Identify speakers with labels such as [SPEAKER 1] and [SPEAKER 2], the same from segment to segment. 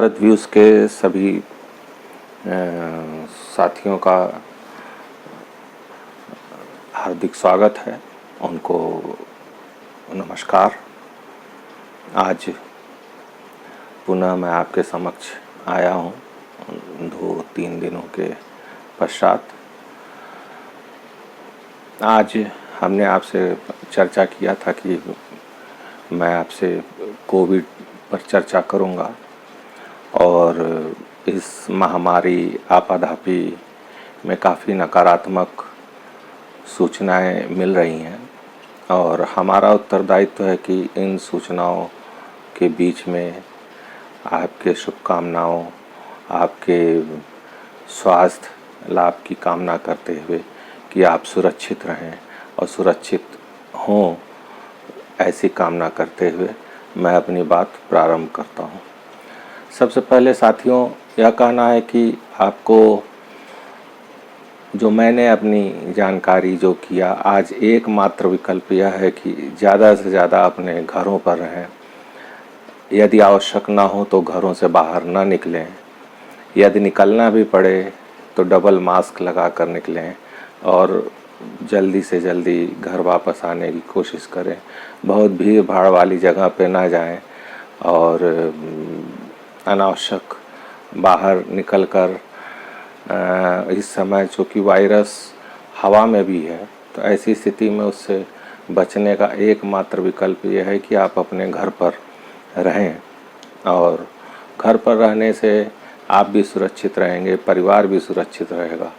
[SPEAKER 1] Bharat views के सभी साथियों का हार्दिक स्वागत है। उनको नमस्कार। आज पुनः मैं आपके समक्ष आया हूँ 2-3 दिनों के पश्चात। आज हमने आपसे चर्चा किया था कि मैं आपसे कोविड पर चर्चा करूँगा और इस महामारी आपाधापी में काफ़ी नकारात्मक सूचनाएं मिल रही हैं और हमारा उत्तरदायित्व है कि इन सूचनाओं के बीच में आपके शुभकामनाओं, आपके स्वास्थ्य लाभ की कामना करते हुए कि आप सुरक्षित रहें और सुरक्षित हों, ऐसी कामना करते हुए मैं अपनी बात प्रारंभ करता हूं। सबसे पहले साथियों, यह कहना है कि आपको जो मैंने अपनी जानकारी जो किया, आज एकमात्र विकल्प यह है कि ज़्यादा से ज़्यादा अपने घरों पर रहें। यदि आवश्यक ना हो तो घरों से बाहर ना निकलें। यदि निकलना भी पड़े तो डबल मास्क लगा कर निकलें और जल्दी से जल्दी घर वापस आने की कोशिश करें। बहुत भीड़ भाड़ वाली जगह पे ना जाएं और अनावश्यक बाहर निकलकर इस समय चूँकि वायरस हवा में भी है, तो ऐसी स्थिति में उससे बचने का एकमात्र विकल्प यह है कि आप अपने घर पर रहें और घर पर रहने से आप भी सुरक्षित रहेंगे, परिवार भी सुरक्षित रहेगा।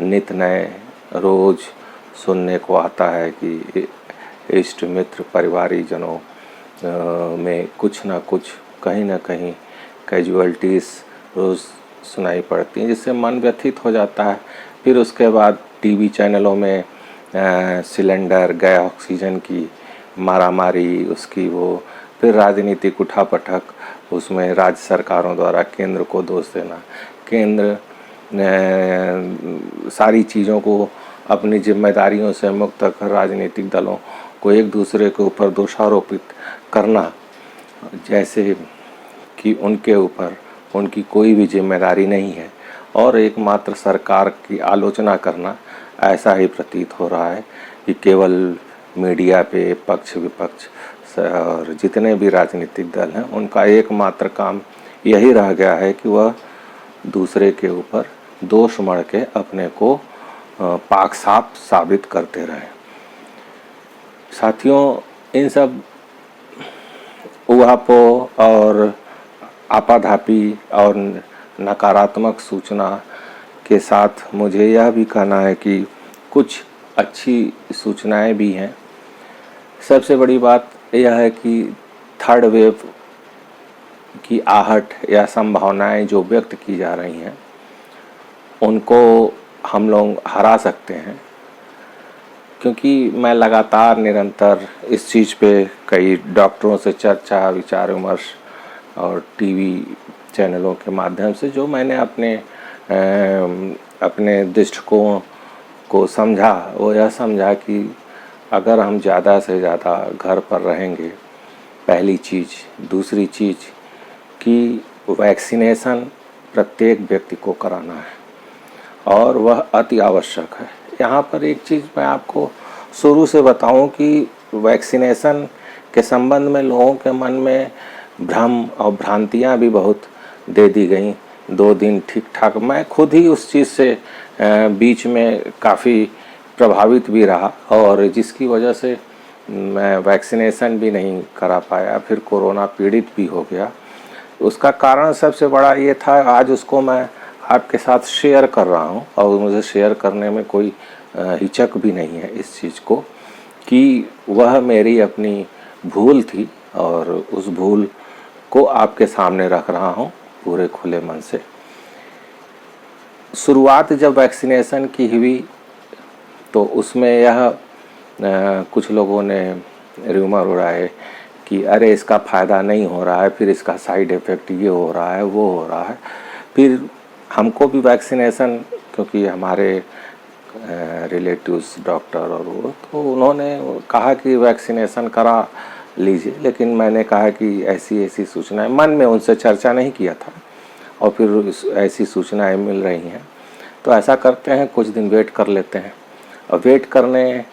[SPEAKER 1] नित नए रोज़ सुनने को आता है कि इष्ट मित्र परिवारीजनों में कुछ ना कुछ कहीं ना कहीं कैजुअल्टीज़ रोज़ सुनाई पड़ती हैं, जिससे मन व्यथित हो जाता है। फिर उसके बाद टीवी चैनलों में सिलेंडर, गैस, ऑक्सीजन की मारामारी, उसकी वो फिर राजनीतिक उठापटक, उसमें राज्य सरकारों द्वारा केंद्र को दोष देना, केंद्र सारी चीज़ों को अपनी जिम्मेदारियों से मुक्त कर राजनीतिक दलों को एक दूसरे के ऊपर दोषारोपित करना, जैसे कि उनके ऊपर उनकी कोई भी जिम्मेदारी नहीं है और एकमात्र सरकार की आलोचना करना। ऐसा ही प्रतीत हो रहा है कि केवल मीडिया पे पक्ष विपक्ष और जितने भी राजनीतिक दल हैं, उनका एकमात्र काम यही रह गया है कि वह दूसरे के ऊपर दोष मढ़ के अपने को पाक साफ साबित करते रहें। साथियों, इन सब उहापोह और आपाधापी और नकारात्मक सूचना के साथ मुझे यह भी कहना है कि कुछ अच्छी सूचनाएं भी हैं। सबसे बड़ी बात यह है कि थर्ड वेव की आहट या संभावनाएं जो व्यक्त की जा रही हैं, उनको हम लोग हरा सकते हैं, क्योंकि मैं लगातार निरंतर इस चीज़ पे कई डॉक्टरों से चर्चा विचार विमर्श और टीवी चैनलों के माध्यम से जो मैंने अपने दृष्टिकोण को समझा, वो यह समझा कि अगर हम ज़्यादा से ज़्यादा घर पर रहेंगे, पहली चीज़। दूसरी चीज़ कि वैक्सीनेशन प्रत्येक व्यक्ति को कराना है और वह अति आवश्यक है। यहाँ पर एक चीज़ मैं आपको शुरू से बताऊं कि वैक्सीनेशन के संबंध में लोगों के मन में भ्रम और भ्रांतियाँ भी बहुत दे दी गई। 2 दिन ठीक ठाक, मैं खुद ही उस चीज़ से बीच में काफ़ी प्रभावित भी रहा और जिसकी वजह से मैं वैक्सीनेशन भी नहीं करा पाया, फिर कोरोना पीड़ित भी हो गया। उसका कारण सबसे बड़ा ये था, आज उसको मैं आपके साथ शेयर कर रहा हूँ और मुझे शेयर करने में कोई हिचक भी नहीं है इस चीज़ को, कि वह मेरी अपनी भूल थी और उस भूल को आपके सामने रख रहा हूँ पूरे खुले मन से। शुरुआत जब वैक्सीनेशन की हुई तो उसमें यह कुछ लोगों ने रूमर उड़ाए कि अरे इसका फ़ायदा नहीं हो रहा है, फिर इसका साइड इफ़ेक्ट ये हो रहा है वो हो रहा है। फिर हमको भी वैक्सीनेशन, क्योंकि हमारे रिलेटिव्स डॉक्टर और वो, तो उन्होंने कहा कि वैक्सीनेशन करा लीजिए, लेकिन मैंने कहा कि ऐसी ऐसी सूचनाएं, मन में उनसे चर्चा नहीं किया था। और फिर ऐसी सूचनाएं मिल रही हैं। तो ऐसा करते हैं, कुछ दिन वेट कर लेते हैं। और वेट करने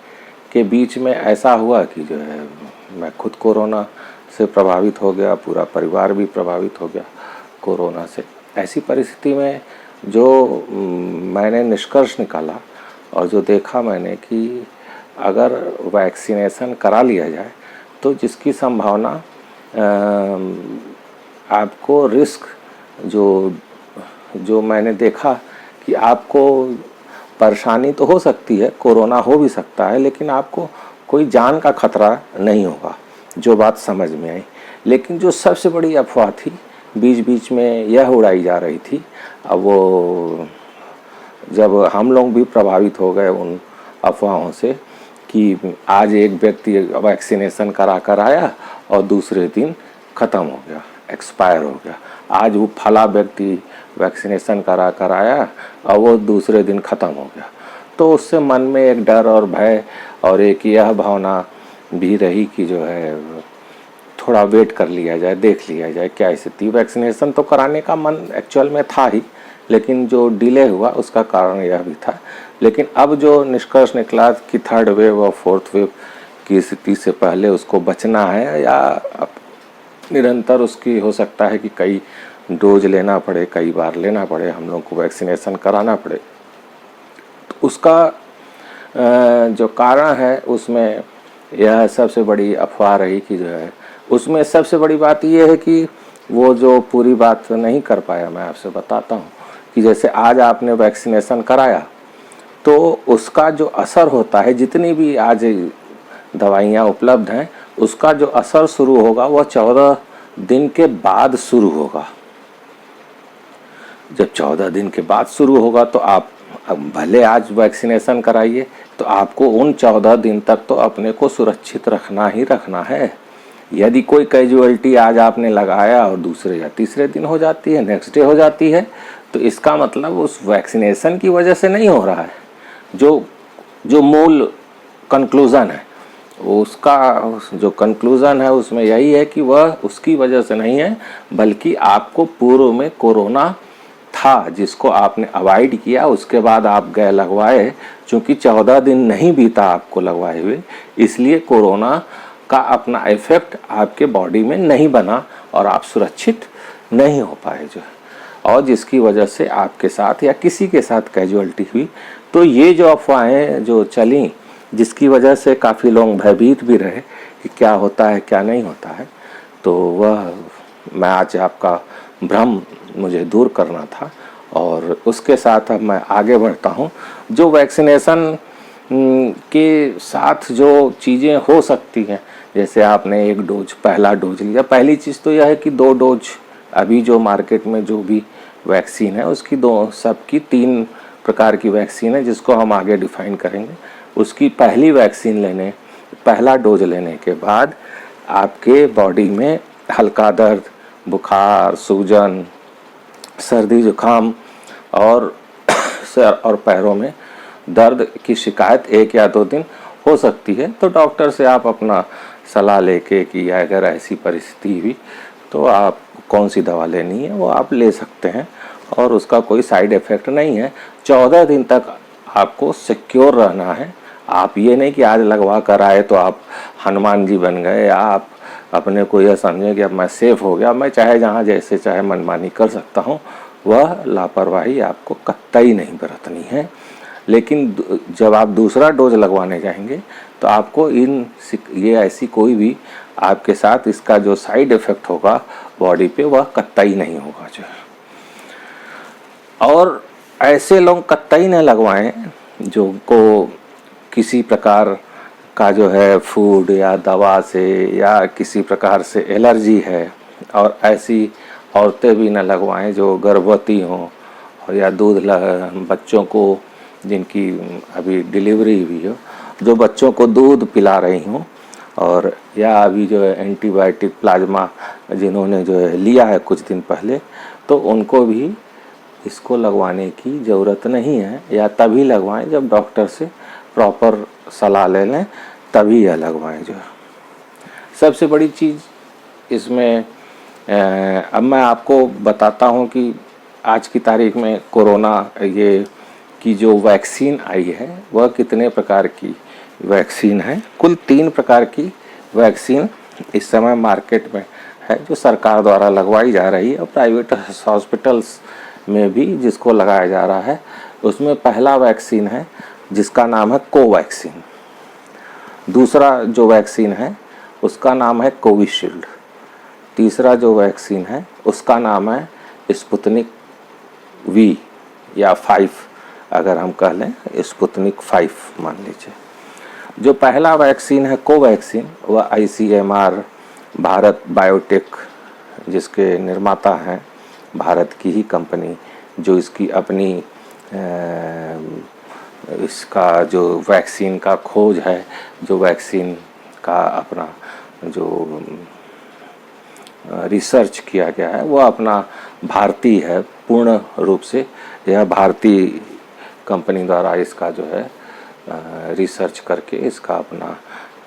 [SPEAKER 1] के बीच में ऐसा हुआ कि जो है मैं खुद कोरोना से प्रभावित हो गया, पूरा परिवार भी प्रभावित हो गया कोरोना से। ऐसी परिस्थिति में जो मैंने निष्कर्ष निकाला और जो देखा मैंने कि अगर वैक्सीनेशन करा लिया जाए तो जिसकी संभावना आपको रिस्क जो मैंने देखा कि आपको परेशानी तो हो सकती है, कोरोना हो भी सकता है, लेकिन आपको कोई जान का खतरा नहीं होगा, जो बात समझ में आई। लेकिन जो सबसे बड़ी अफवाह थी, बीच बीच में यह उड़ाई जा रही थी, अब वो जब हम लोग भी प्रभावित हो गए उन अफवाहों से कि आज एक व्यक्ति वैक्सीनेशन करा कर आया और दूसरे दिन ख़त्म हो गया, एक्सपायर हो गया। आज वो फला व्यक्ति वैक्सीनेशन करा कर आया और वो दूसरे दिन ख़त्म हो गया। तो उससे मन में एक डर और भय और एक यह भावना भी रही कि जो है थोड़ा वेट कर लिया जाए, देख लिया जाए क्या स्थिति। वैक्सीनेशन तो कराने का मन एक्चुअल में था ही, लेकिन जो डिले हुआ उसका कारण यह भी था। लेकिन अब जो निष्कर्ष निकला कि थर्ड वेव और फोर्थ वेव की स्थिति से पहले उसको बचना है, या निरंतर उसकी हो सकता है कि कई डोज लेना पड़े, कई बार लेना पड़े, हम लोग को वैक्सीनेशन कराना पड़े। तो उसका जो कारण है उसमें यह सबसे बड़ी अफवाह रही कि जो है उसमें सबसे बड़ी बात यह है कि वो जो पूरी बात नहीं कर पाया, मैं आपसे बताता हूँ कि जैसे आज आपने वैक्सीनेशन कराया तो उसका जो असर होता है, जितनी भी आज दवाइयाँ उपलब्ध हैं, उसका जो असर शुरू होगा वह 14 दिन के बाद शुरू होगा। जब 14 दिन के बाद शुरू होगा तो आप भले आज वैक्सीनेशन कराइए, तो आपको उन 14 दिन तक तो अपने को सुरक्षित रखना ही रखना है। यदि कोई कैजुअलिटी आज आपने लगाया और दूसरे या तीसरे दिन हो जाती है, नेक्स्ट डे हो जाती है, तो इसका मतलब उस वैक्सीनेशन की वजह से नहीं हो रहा है। जो मूल कंक्लूज़न है, उसका जो कंक्लूज़न है उसमें यही है कि वह उसकी वजह से नहीं है, बल्कि आपको पूर्व में कोरोना था जिसको आपने अवॉइड किया, उसके बाद आप गए लगवाए। चूँकि 14 दिन नहीं बीता आपको लगवाए हुए, इसलिए कोरोना का अपना इफेक्ट आपके बॉडी में नहीं बना और आप सुरक्षित नहीं हो पाए जो है, और जिसकी वजह से आपके साथ या किसी के साथ कैजुअलिटी हुई। तो ये जो अफवाहें जो चली, जिसकी वजह से काफ़ी लोग भयभीत भी रहे कि क्या होता है क्या नहीं होता है, तो वह मैं आज आपका भ्रम मुझे दूर करना था और उसके साथ अब मैं आगे बढ़ता हूँ। जो वैक्सीनेशन के साथ जो चीज़ें हो सकती हैं, जैसे आपने एक डोज, पहला डोज लिया, पहली चीज़ तो यह है कि 2 डोज अभी जो मार्केट में जो भी वैक्सीन है उसकी सबकी 3 प्रकार की वैक्सीन है, जिसको हम आगे डिफाइन करेंगे। उसकी पहली वैक्सीन लेने, पहला डोज लेने के बाद आपके बॉडी में हल्का दर्द, बुखार, सूजन, सर्दी जुकाम और सर और पैरों में दर्द की शिकायत 1 या 2 दिन हो सकती है। तो डॉक्टर से आप अपना सलाह लेके कि अगर ऐसी परिस्थिति हुई तो आप कौन सी दवा लेनी है वो आप ले सकते हैं और उसका कोई साइड इफ़ेक्ट नहीं है। 14 दिन तक आपको सिक्योर रहना है। आप ये नहीं कि आज लगवा कर आए तो आप हनुमान जी बन गए, या आप अपने को यह समझें कि अब मैं सेफ़ हो गया, मैं चाहे जहाँ जैसे चाहे मनमानी कर सकता हूँ। वह लापरवाही आपको कतई नहीं बरतनी है। लेकिन जब आप दूसरा डोज लगवाने जाएंगे तो आपको ये ऐसी कोई भी आपके साथ इसका जो साइड इफ़ेक्ट होगा बॉडी पे, वह कतई नहीं होगा जो है। और ऐसे लोग कतई न लगवाएं जो को किसी प्रकार का जो है फूड या दवा से या किसी प्रकार से एलर्जी है, और ऐसी औरतें भी न लगवाएं जो गर्भवती हों और या बच्चों को जिनकी अभी डिलीवरी हुई हो, जो बच्चों को दूध पिला रही हों, और या अभी जो है एंटीबायोटिक प्लाज्मा जिन्होंने जो है लिया है कुछ दिन पहले, तो उनको भी इसको लगवाने की ज़रूरत नहीं है, या तभी लगवाएं जब डॉक्टर से प्रॉपर सलाह ले लें, तभी यह लगवाएं जो है। सबसे बड़ी चीज़ इसमें अब मैं आपको बताता हूँ कि आज की तारीख में कोरोना ये की जो वैक्सीन आई है वह कितने प्रकार की वैक्सीन है? कुल 3 प्रकार की वैक्सीन इस समय मार्केट में है जो सरकार द्वारा लगवाई जा रही है और प्राइवेट हॉस्पिटल्स में भी जिसको लगाया जा रहा है। उसमें पहला वैक्सीन है जिसका नाम है कोवैक्सीन। दूसरा जो वैक्सीन है उसका नाम है कोविशील्ड। तीसरा जो वैक्सीन है उसका नाम है स्पुतनिक वी या 5, अगर हम कह लें स्पुतनिक 5 मान लीजिए। जो पहला वैक्सीन है कोवैक्सीन वह ICMR भारत बायोटेक जिसके निर्माता हैं, भारत की ही कंपनी जो इसकी अपनी इसका जो वैक्सीन का खोज है, जो वैक्सीन का अपना जो रिसर्च किया गया है वह अपना भारतीय है, पूर्ण रूप से यह भारतीय कंपनी द्वारा इसका जो है रिसर्च करके इसका अपना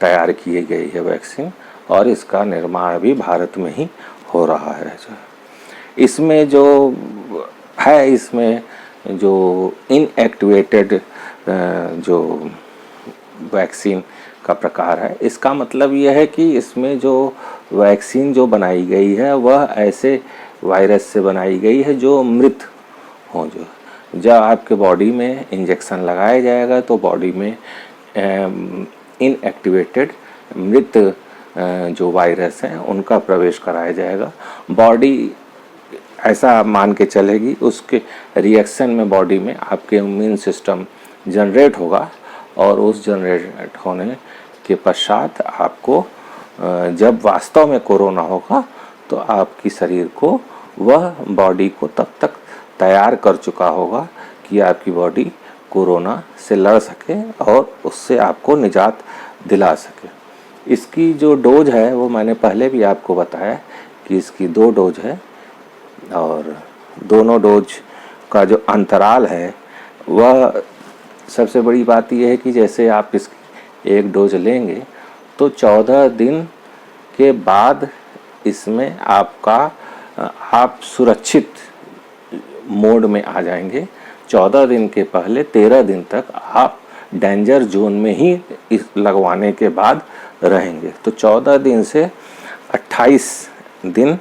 [SPEAKER 1] तैयार की गई है वैक्सीन और इसका निर्माण भी भारत में ही हो रहा है। जो इसमें जो है, इसमें जो इनएक्टिवेटेड जो वैक्सीन का प्रकार है, इसका मतलब यह है कि इसमें जो वैक्सीन जो बनाई गई है वह ऐसे वायरस से बनाई गई है जो मृत हो। जो जब आपके बॉडी में इंजेक्शन लगाया जाएगा तो बॉडी में इनएक्टिवेटेड मृत जो वायरस हैं उनका प्रवेश कराया जाएगा। बॉडी ऐसा मान के चलेगी, उसके रिएक्शन में बॉडी में आपके इम्यून सिस्टम जनरेट होगा और उस जनरेट होने के पश्चात आपको जब वास्तव में कोरोना होगा तो आपकी शरीर को वह बॉडी को तब तक तैयार कर चुका होगा कि आपकी बॉडी कोरोना से लड़ सके और उससे आपको निजात दिला सके। इसकी जो डोज है वो मैंने पहले भी आपको बताया कि इसकी 2 डोज है और दोनों डोज का जो अंतराल है वह सबसे बड़ी बात यह है कि जैसे आप इसकी 1 डोज लेंगे तो 14 दिन के बाद इसमें आप सुरक्षित मोड में आ जाएंगे। 14 दिन के पहले 13 दिन तक आप डेंजर जोन में ही इस लगवाने के बाद रहेंगे। तो 14 दिन से 28 दिन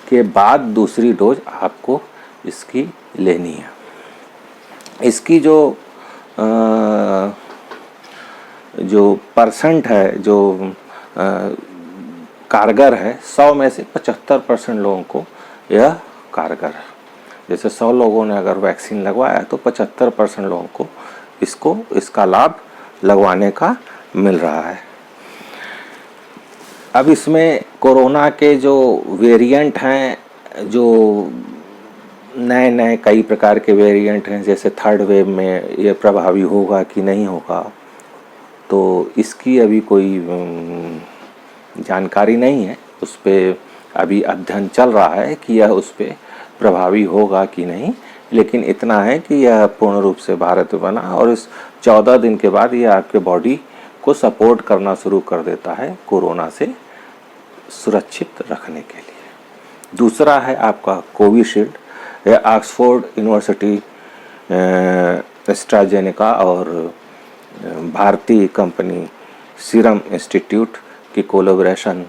[SPEAKER 1] के बाद दूसरी डोज आपको इसकी लेनी है। इसकी जो परसेंट है, जो कारगर है, 100 में से 75% लोगों को यह कारगर है। जैसे 100 लोगों ने अगर वैक्सीन लगवाया तो 75% लोगों को इसका लाभ लगवाने का मिल रहा है। अब इसमें कोरोना के जो वेरिएंट हैं, जो नए कई प्रकार के वेरिएंट हैं, जैसे 3rd वेव में यह प्रभावी होगा कि नहीं होगा, तो इसकी अभी कोई जानकारी नहीं है। उस पर अभी अध्ययन चल रहा है कि यह उस पर प्रभावी होगा कि नहीं, लेकिन इतना है कि यह पूर्ण रूप से भारत में बना और इस 14 दिन के बाद यह आपके बॉडी को सपोर्ट करना शुरू कर देता है कोरोना से सुरक्षित रखने के लिए। दूसरा है आपका कोविशील्ड। यह ऑक्सफोर्ड यूनिवर्सिटी, एस्ट्राजेनेका और भारतीय कंपनी सीरम इंस्टीट्यूट की कोलैबोरेशन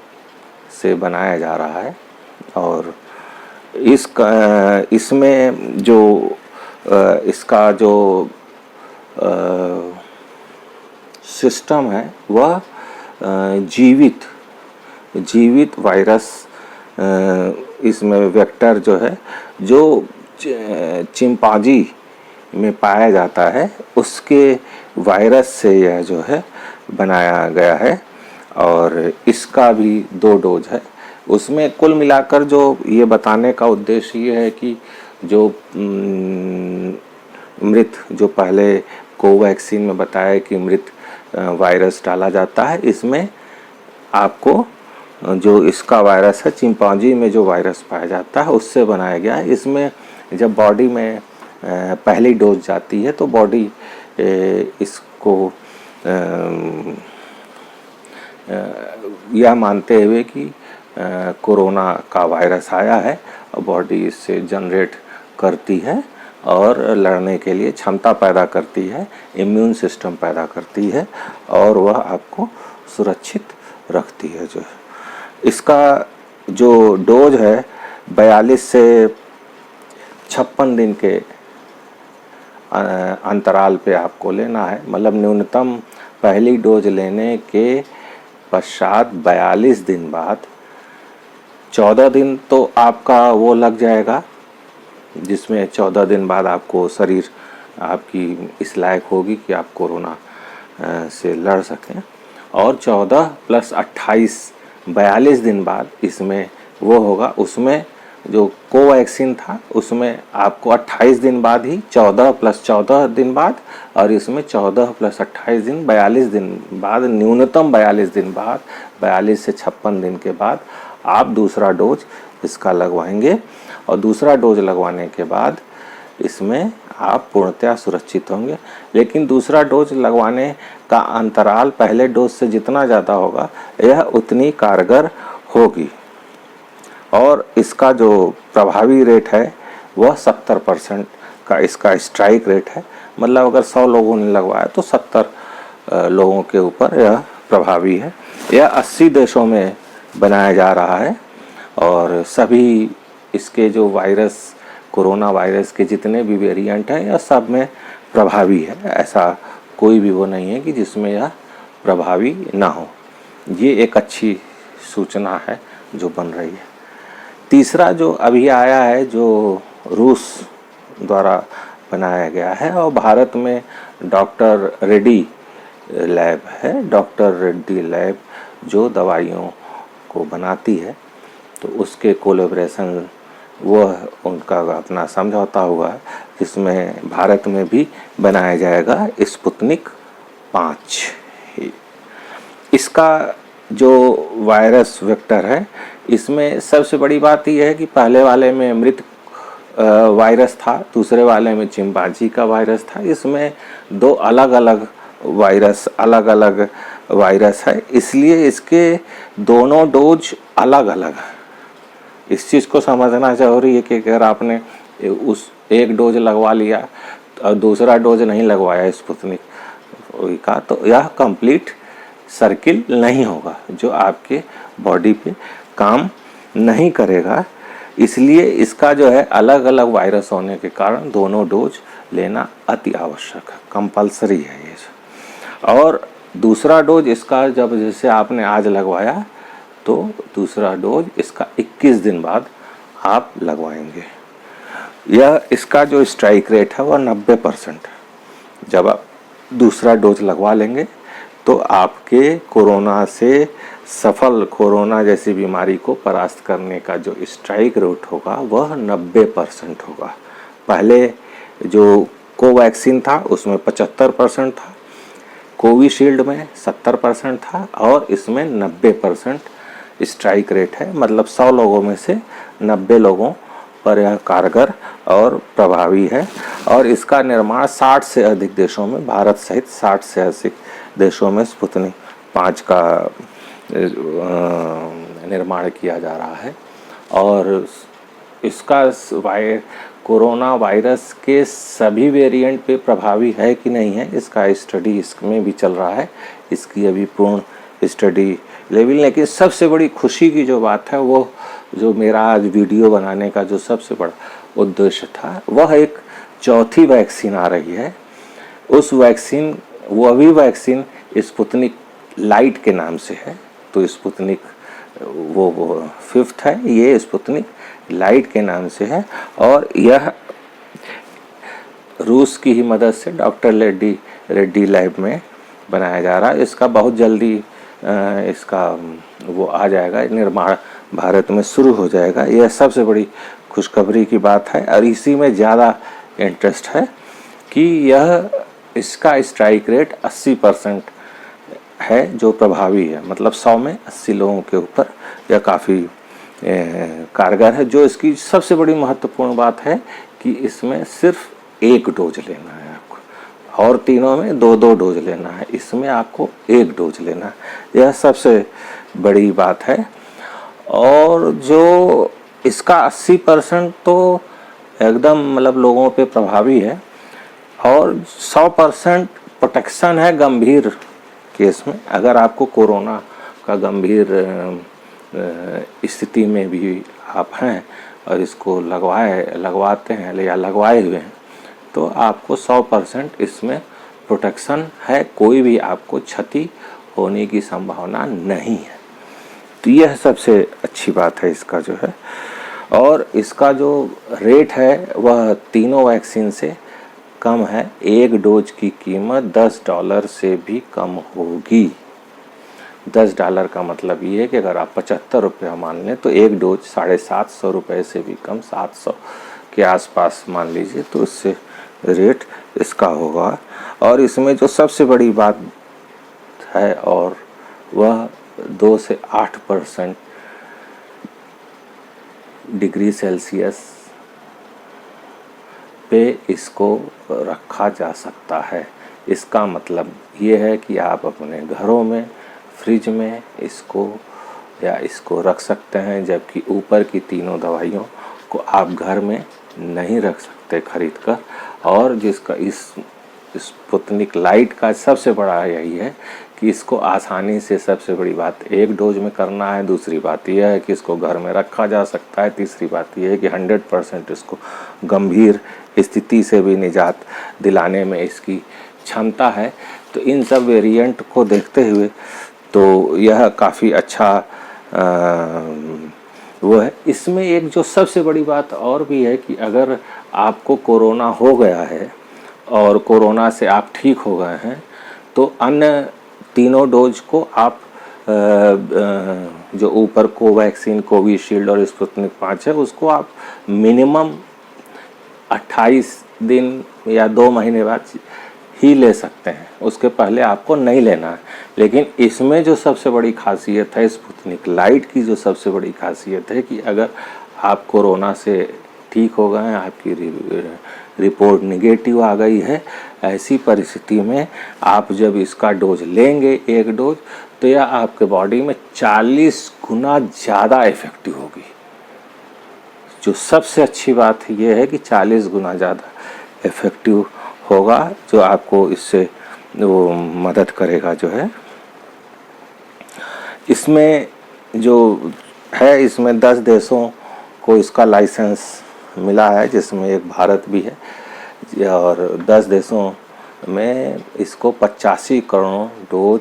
[SPEAKER 1] से बनाया जा रहा है और इसमें जो इसका जो सिस्टम है वह जीवित वायरस, इसमें वेक्टर जो है जो चिंपांजी में पाया जाता है उसके वायरस से यह जो है बनाया गया है और इसका भी 2 डोज है। उसमें कुल मिलाकर जो ये बताने का उद्देश्य ये है कि जो मृत, जो पहले कोवैक्सीन में बताया कि मृत वायरस डाला जाता है, इसमें आपको जो इसका वायरस है चिंपांजी में जो वायरस पाया जाता है उससे बनाया गया है। इसमें जब बॉडी में पहली डोज जाती है तो बॉडी इसको यह मानते हुए कि कोरोना का वायरस आया है और बॉडी इससे जनरेट करती है और लड़ने के लिए क्षमता पैदा करती है, इम्यून सिस्टम पैदा करती है और वह आपको सुरक्षित रखती है। जो इसका जो डोज है 42 से 56 दिन के अंतराल पे आपको लेना है। मतलब न्यूनतम पहली डोज लेने के पश्चात 42 दिन बाद 14 दिन तो आपका वो लग जाएगा, जिसमें 14 दिन बाद आपको शरीर आपकी इस लायक होगी कि आप कोरोना से लड़ सकें। और 14 + 28 42 दिन बाद इसमें वो होगा। उसमें जो कोवैक्सीन था उसमें आपको 28 दिन बाद ही 14 + 14 दिन बाद, और इसमें 14 + 28 दिन 42 दिन बाद, न्यूनतम 42 दिन बाद, 42 से 56 दिन के बाद आप दूसरा डोज इसका लगवाएंगे। और दूसरा डोज लगवाने के बाद इसमें आप पूर्णतः सुरक्षित होंगे। लेकिन दूसरा डोज लगवाने का अंतराल पहले डोज से जितना ज़्यादा होगा यह उतनी कारगर होगी। और इसका जो प्रभावी रेट है वह 70% का इसका स्ट्राइक रेट है। मतलब अगर 100 लोगों ने लगवाया तो 70 लोगों के ऊपर यह प्रभावी है। यह 80 देशों में बनाया जा रहा है और सभी इसके जो वायरस, कोरोना वायरस के जितने भी वेरिएंट हैं यह सब में प्रभावी है। ऐसा कोई भी वो नहीं है कि जिसमें यह प्रभावी ना हो। ये एक अच्छी सूचना है जो बन रही है। तीसरा जो अभी आया है जो रूस द्वारा बनाया गया है और भारत में डॉक्टर रेड्डी लैब है। डॉक्टर रेड्डी लैब जो दवाइयों को बनाती है तो उसके कोलैबोरेशन वह उनका अपना समझौता हुआ है, जिसमें भारत में भी बनाया जाएगा स्पुतनिक 5। इसका जो वायरस वेक्टर है इसमें सबसे बड़ी बात यह है कि पहले वाले में मृत वायरस था, दूसरे वाले में चिंपांजी का वायरस था। इसमें दो अलग अलग वायरस है, इसलिए इसके दोनों डोज अलग अलग है। इस चीज़ को समझना जरूरी है कि अगर आपने उस एक डोज लगवा लिया और दूसरा डोज नहीं लगवाया स्पुतनिक का तो यह कंप्लीट सर्किल नहीं होगा, जो आपके बॉडी पे काम नहीं करेगा। इसलिए इसका जो है अलग अलग वायरस होने के कारण दोनों डोज लेना अति आवश्यक है, कंपलसरी है ये। और दूसरा डोज इसका जब जैसे आपने आज लगवाया तो दूसरा डोज इसका 21 दिन बाद आप लगवाएंगे। यह इसका जो स्ट्राइक रेट है वह 90% है। जब आप दूसरा डोज लगवा लेंगे तो आपके कोरोना से सफल कोरोना जैसी बीमारी को परास्त करने का जो स्ट्राइक रेट होगा वह 90% होगा। पहले जो कोवैक्सीन था उसमें 75% था, कोविशील्ड में 70% था और इसमें 90% स्ट्राइक रेट है। मतलब 100 लोगों में से 90 लोगों पर यह कारगर और प्रभावी है। और इसका निर्माण 60 से अधिक देशों में, भारत सहित 60 से अधिक देशों में स्पुतनिक 5 का निर्माण किया जा रहा है। और इसका कोरोना वायरस के सभी वेरिएंट पे प्रभावी है कि नहीं है इसका स्टडी इसमें भी चल रहा है। इसकी अभी पूर्ण स्टडी लेवल, लेकिन सबसे बड़ी खुशी की जो बात है वो जो मेरा आज वीडियो बनाने का जो सबसे बड़ा उद्देश्य था वह एक चौथी वैक्सीन आ रही है। उस वैक्सीन, वह भी वैक्सीन स्पुतनिक लाइट के नाम से है। तो स्पुतनिक वो 5th है, ये स्पुतनिक लाइट के नाम से है और यह रूस की ही मदद से डॉक्टर रेड्डी लैब में बनाया जा रहा है। इसका बहुत जल्दी इसका वो आ जाएगा, निर्माण भारत में शुरू हो जाएगा। यह सबसे बड़ी खुशखबरी की बात है और इसी में ज़्यादा इंटरेस्ट है कि यह इसका स्ट्राइक रेट 80% है जो प्रभावी है। मतलब 100 में 80 लोगों के ऊपर यह काफ़ी कारगर है। जो इसकी सबसे बड़ी महत्वपूर्ण बात है कि इसमें सिर्फ एक डोज लेना है आपको और तीनों में 2-2 डोज लेना है, इसमें आपको एक डोज लेना है। यह सबसे बड़ी बात है। और जो इसका 80% तो एकदम मतलब लोगों पे प्रभावी है और 100% प्रोटेक्शन है गंभीर केस में। अगर आपको कोरोना का गंभीर स्थिति में भी आप हैं और इसको लगवाते हैं या लगवाए हुए हैं तो आपको 100% इसमें प्रोटेक्शन है, कोई भी आपको क्षति होने की संभावना नहीं है। तो यह सबसे अच्छी बात है इसका जो है। और इसका जो रेट है वह तीनों वैक्सीन से कम है। एक डोज की कीमत $10 से भी कम होगी। $10 का मतलब ये है कि अगर आप 75 रुपया मान लें तो एक डोज 750 रुपये से भी कम, 700 के आसपास मान लीजिए, तो इससे रेट इसका होगा। और इसमें जो सबसे बड़ी बात है और वह 2 से 8% डिग्री सेल्सियस पे इसको रखा जा सकता है। इसका मतलब ये है कि आप अपने घरों में फ्रिज में इसको रख सकते हैं, जबकि ऊपर की तीनों दवाइयों को आप घर में नहीं रख सकते खरीद कर। और जिसका इस स्पुतनिक लाइट का सबसे बड़ा यही है कि इसको आसानी से, सबसे बड़ी बात, एक डोज में करना है। दूसरी बात यह है कि इसको घर में रखा जा सकता है। तीसरी बात यह है कि 100% इसको गंभीर स्थिति से भी निजात दिलाने में इसकी क्षमता है। तो इन सब वेरिएंट को देखते हुए तो यह काफ़ी अच्छा वो है। इसमें एक जो सबसे बड़ी बात और भी है कि अगर आपको कोरोना हो गया है और कोरोना से आप ठीक हो गए हैं तो अन्य तीनों डोज को आप जो ऊपर कोवैक्सीन, कोविशील्ड और स्पुतनिक 5 है उसको आप मिनिमम 28 दिन या 2 महीने बाद ही ले सकते हैं, उसके पहले आपको नहीं लेना है। लेकिन इसमें जो सबसे बड़ी खासियत है, स्पुतनिक लाइट की जो सबसे बड़ी खासियत है कि अगर आप कोरोना से ठीक हो गए हैं, आपकी रिपोर्ट निगेटिव आ गई है, ऐसी परिस्थिति में आप जब इसका डोज लेंगे, एक डोज, तो यह आपके बॉडी में 40 गुना ज़्यादा इफेक्टिव होगी। जो सबसे अच्छी बात यह है कि 40 गुना ज़्यादा इफेक्टिव होगा, जो आपको इससे वो मदद करेगा जो है। इसमें जो है, इसमें 10 देशों को इसका लाइसेंस मिला है, जिसमें एक भारत भी है। और 10 देशों में इसको 85 करोड़ डोज,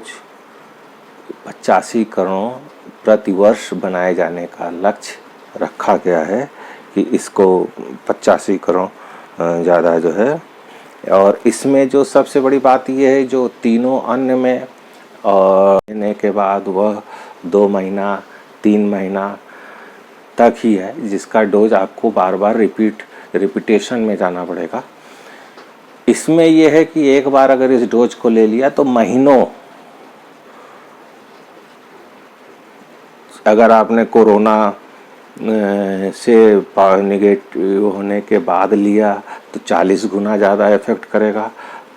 [SPEAKER 1] 85 करोड़ प्रतिवर्ष बनाए जाने का लक्ष्य रखा गया है कि इसको 85 करोड़ ज़्यादा जो है। और इसमें जो सबसे बड़ी बात यह है, जो तीनों अन्य में और लेने के बाद वह 2 महीना 3 महीना तक ही है, जिसका डोज आपको बार बार रिपीटेशन में जाना पड़ेगा। इसमें यह है कि एक बार अगर इस डोज को ले लिया तो महीनों, अगर आपने कोरोना से नेगेटिव होने के बाद लिया तो 40 गुना ज़्यादा इफ़ेक्ट करेगा।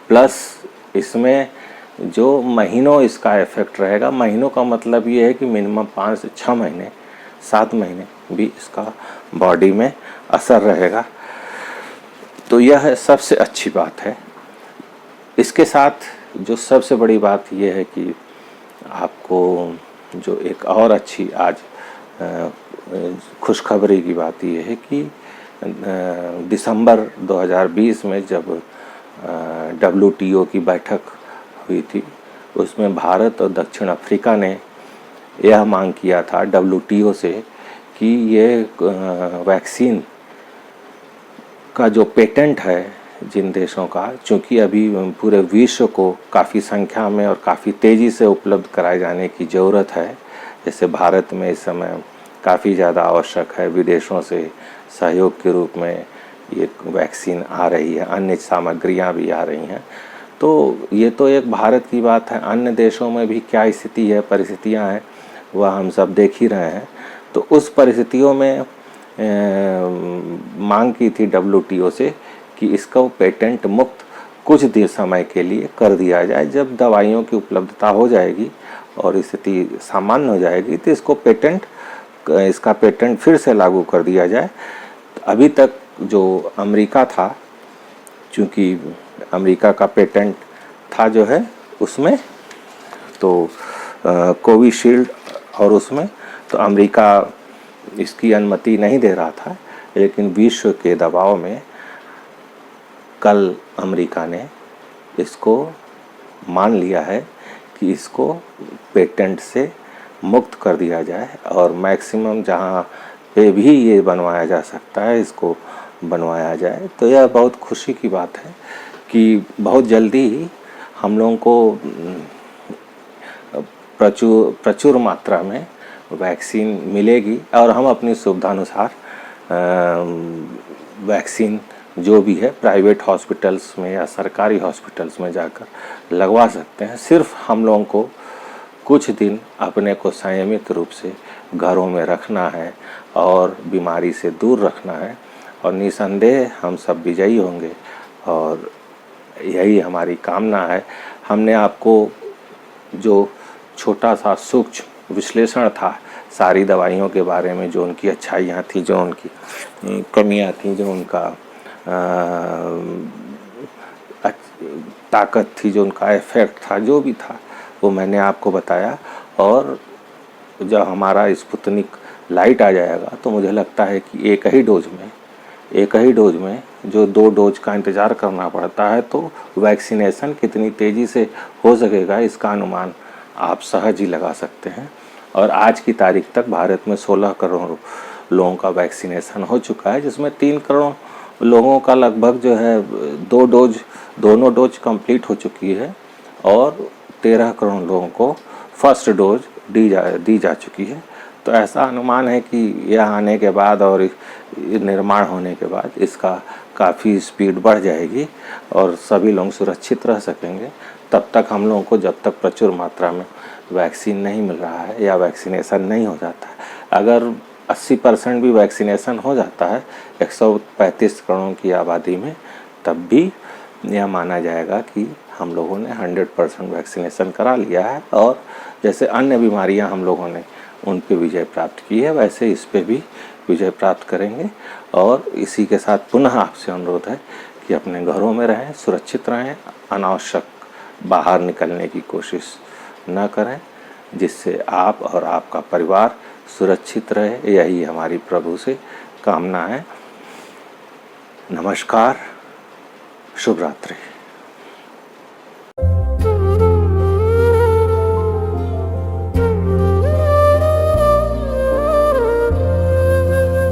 [SPEAKER 1] प्लस इसमें जो महीनों इसका इफ़ेक्ट रहेगा, महीनों का मतलब ये है कि मिनिमम 5 से 6 महीने, 7 महीने भी इसका बॉडी में असर रहेगा। तो यह सबसे अच्छी बात है। इसके साथ जो सबसे बड़ी बात यह है कि आपको जो एक और अच्छी आज खुशखबरी की बात यह है कि दिसंबर 2020 में जब WTO की बैठक हुई थी, उसमें भारत और दक्षिण अफ्रीका ने यह मांग किया था WTO से कि ये वैक्सीन का जो पेटेंट है जिन देशों का, चूँकि अभी पूरे विश्व को काफ़ी संख्या में और काफ़ी तेज़ी से उपलब्ध कराए जाने की ज़रूरत है। जैसे भारत में इस समय काफ़ी ज़्यादा आवश्यक है, विदेशों से सहयोग के रूप में ये वैक्सीन आ रही है, अन्य सामग्रियां भी आ रही हैं। तो ये तो एक भारत की बात है, अन्य देशों में भी क्या स्थिति है, परिस्थितियां हैं, वह हम सब देख ही रहे हैं। तो उस परिस्थितियों में मांग की थी WTO से कि इसका पेटेंट मुक्त कुछ देर समय के लिए कर दिया जाए। जब दवाइयों की उपलब्धता हो जाएगी और स्थिति सामान्य हो जाएगी तो इसका पेटेंट फिर से लागू कर दिया जाए। अभी तक जो अमेरिका था, चूँकि अमेरिका का पेटेंट था जो है उसमें, तो कोविशील्ड और उसमें तो अमेरिका इसकी अनुमति नहीं दे रहा था, लेकिन विश्व के दबाव में कल अमेरिका ने इसको मान लिया है कि इसको पेटेंट से मुक्त कर दिया जाए और मैक्सिमम जहाँ पे भी ये बनवाया जा सकता है इसको बनवाया जाए। तो यह बहुत खुशी की बात है कि बहुत जल्दी ही हम लोगों को प्रचुर मात्रा में वैक्सीन मिलेगी और हम अपनी सुविधानुसार वैक्सीन जो भी है प्राइवेट हॉस्पिटल्स में या सरकारी हॉस्पिटल्स में जाकर लगवा सकते हैं। सिर्फ हम लोगों को कुछ दिन अपने को संयमित रूप से घरों में रखना है और बीमारी से दूर रखना है और निसंदेह हम सब विजयी होंगे और यही हमारी कामना है। हमने आपको जो छोटा सा सूक्ष्म विश्लेषण था सारी दवाइयों के बारे में, जो उनकी अच्छाइयाँ थी, जो उनकी कमियाँ थी, जो उनका ताकत थी, जो उनका इफेक्ट था, जो भी था वो मैंने आपको बताया। और जब हमारा स्पुतनिक लाइट आ जाएगा तो मुझे लगता है कि एक ही डोज में जो 2 डोज का इंतज़ार करना पड़ता है, तो वैक्सीनेशन कितनी तेज़ी से हो सकेगा इसका अनुमान आप सहज ही लगा सकते हैं। और आज की तारीख तक भारत में 16 करोड़ लोगों का वैक्सीनेशन हो चुका है, जिसमें 3 करोड़ लोगों का लगभग जो है दोनों डोज कंप्लीट हो चुकी है और 13 करोड़ लोगों को फर्स्ट डोज दी जा चुकी है। तो ऐसा अनुमान है कि यह आने के बाद और निर्माण होने के बाद इसका काफ़ी स्पीड बढ़ जाएगी और सभी लोग सुरक्षित रह सकेंगे। तब तक हम लोगों को, जब तक प्रचुर मात्रा में वैक्सीन नहीं मिल रहा है या वैक्सीनेशन नहीं हो जाता है, अगर 80% भी वैक्सीनेशन हो जाता है 135 करोड़ की आबादी में, तब भी यह माना जाएगा कि हम लोगों ने 100% वैक्सीनेशन करा लिया है और जैसे अन्य बीमारियां हम लोगों ने उन पे विजय प्राप्त की है, वैसे इस पे भी विजय प्राप्त करेंगे। और इसी के साथ पुनः आपसे अनुरोध है कि अपने घरों में रहें, सुरक्षित रहें, अनावश्यक बाहर निकलने की कोशिश न करें, जिससे आप और आपका परिवार सुरक्षित रहे। यही हमारी प्रभु से कामना है। नमस्कार, शुभ रात्रि।